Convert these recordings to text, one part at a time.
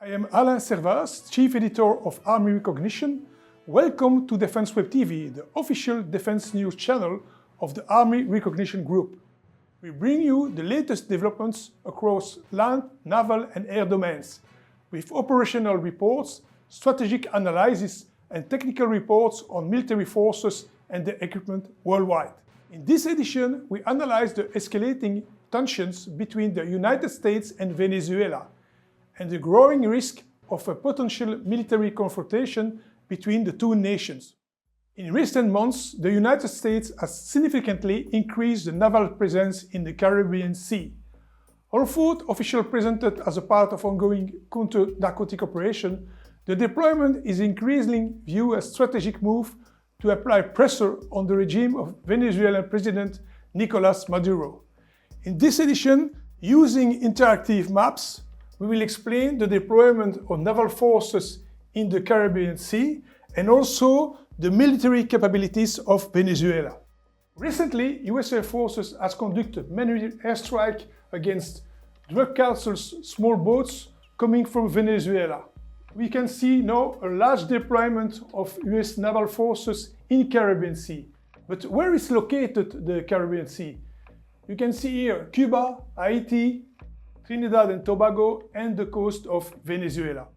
I am Alain Servas, Chief Editor of Army Recognition. Welcome to Defense Web TV, the official defense news channel of the Army Recognition Group. We bring you the latest developments across land, naval and air domains, with operational reports, strategic analysis and technical reports on military forces and their equipment worldwide. In this edition, we analyze the escalating tensions between the United States and Venezuela, and the growing risk of a potential military confrontation between the two nations. In recent months, the United States has significantly increased the naval presence in the Caribbean Sea. Although officially presented as a part of ongoing counter-narcotic operation, the deployment is increasingly viewed as a strategic move to apply pressure on the regime of Venezuelan President Nicolas Maduro. In this edition, using interactive maps, we will explain the deployment of naval forces in the Caribbean Sea and also the military capabilities of Venezuela. Recently, US Air Forces has conducted many airstrikes against drug cartels' small boats coming from Venezuela. We can see now a large deployment of US naval forces in Caribbean Sea. But where is located the Caribbean Sea? You can see here Cuba, Haiti, Trinidad and Tobago and the coast of Venezuela.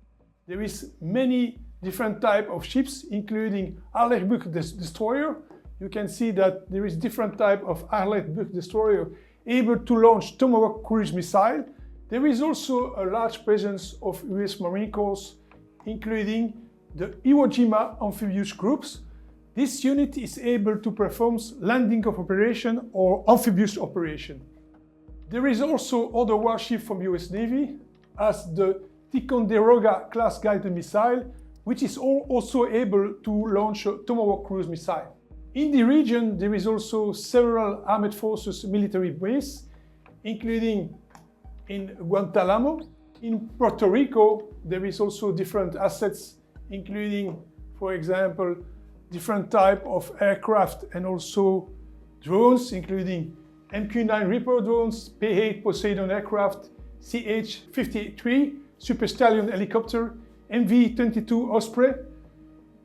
There is many different types of ships, including Arleigh-Burke destroyer. You can see that there is different type of Arleigh-Burke destroyer able to launch Tomahawk cruise missile. There is also a large presence of US Marine Corps, including the Iwo Jima amphibious groups. This unit is able to perform landing of operation or amphibious operation. There is also other warships from US Navy, as the Ticonderoga class guided missile, which is also able to launch a Tomahawk cruise missile. In the region, there is also several armed forces military bases, including in Guantanamo. In Puerto Rico, there is also different assets, including, for example, different type of aircraft and also drones, including MQ-9 Reaper drones, P-8 Poseidon aircraft, CH-53 Super Stallion helicopter, MV-22 Osprey,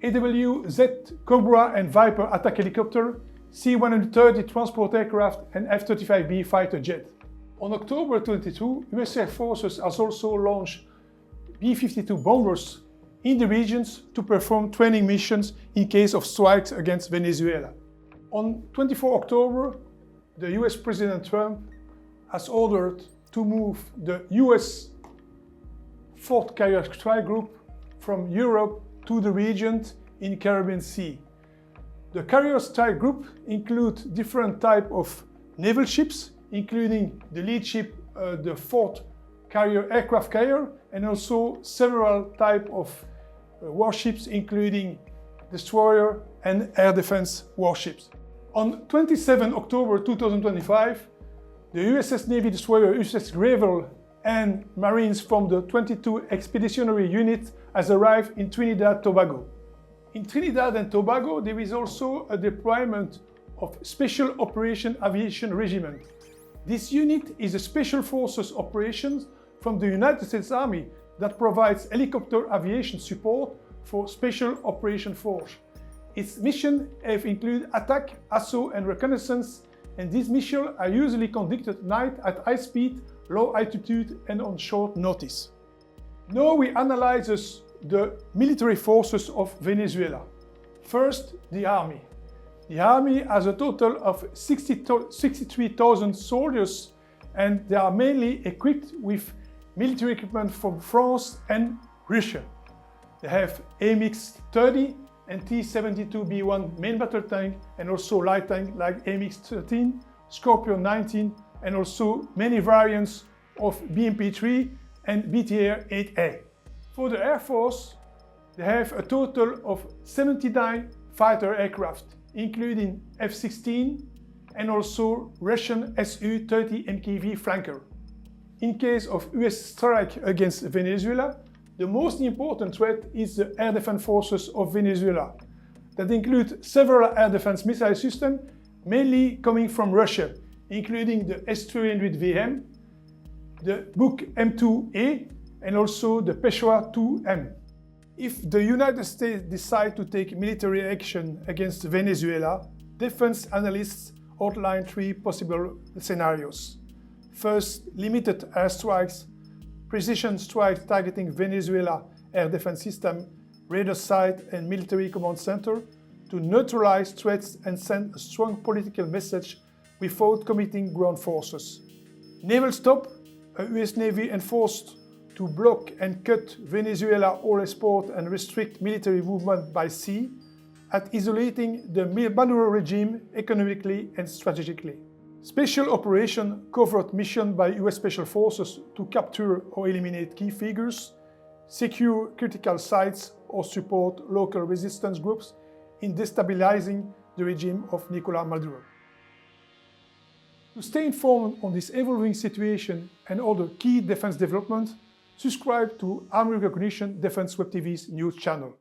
AWZ Cobra and Viper attack helicopter, C-130 transport aircraft and F-35B fighter jet. On October 22, US Air Forces has also launched B-52 bombers in the regions to perform training missions in case of strikes against Venezuela. On 24 October, the US President Trump has ordered to move the US 4th Carrier Strike Group from Europe to the region in Caribbean Sea. The Carrier Strike Group includes different types of naval ships, including the lead ship, the 4th Carrier Aircraft Carrier, and also several types of warships, including destroyer and air defense warships. On 27 October 2025, the USS Navy destroyer USS Gravel and Marines from the 22 Expeditionary Unit has arrived in Trinidad and Tobago. In Trinidad and Tobago, there is also a deployment of Special Operation Aviation Regiment. This unit is a Special Forces operations from the United States Army that provides helicopter aviation support for Special Operation Force. Its mission have included attack, assault and reconnaissance, and these missions are usually conducted at night at high speed, low altitude and on short notice. Now we analyze the military forces of Venezuela. First, the army. The army has a total of 63,000 soldiers, and they are mainly equipped with military equipment from France and Russia. They have AMX-30 and T-72B1 main battle tank and also light tank like AMX-13, Scorpion 19 and also many variants of BMP-3 and BTR-8A. For the Air Force, they have a total of 79 fighter aircraft, including F-16 and also Russian Su-30 MKV flanker. In case of US strike against Venezuela, the most important threat is the air defense forces of Venezuela, that include several air defense missile systems, mainly coming from Russia, including the S-300VM, the Buk M2A, and also the Peshawar 2M. If the United States decide to take military action against Venezuela, defense analysts outline three possible scenarios. First, limited airstrikes, precision strikes targeting Venezuela air defense system, radar site and military command center to neutralize threats and send a strong political message without committing ground forces. Naval stop, a US Navy enforced to block and cut Venezuela oil export and restrict military movement by sea, at isolating the Maduro regime economically and strategically. Special operation, covert mission by US Special Forces to capture or eliminate key figures, secure critical sites or support local resistance groups in destabilizing the regime of Nicolás Maduro. To stay informed on this evolving situation and other key defense developments, subscribe to Army Recognition Defense Web TV's news channel.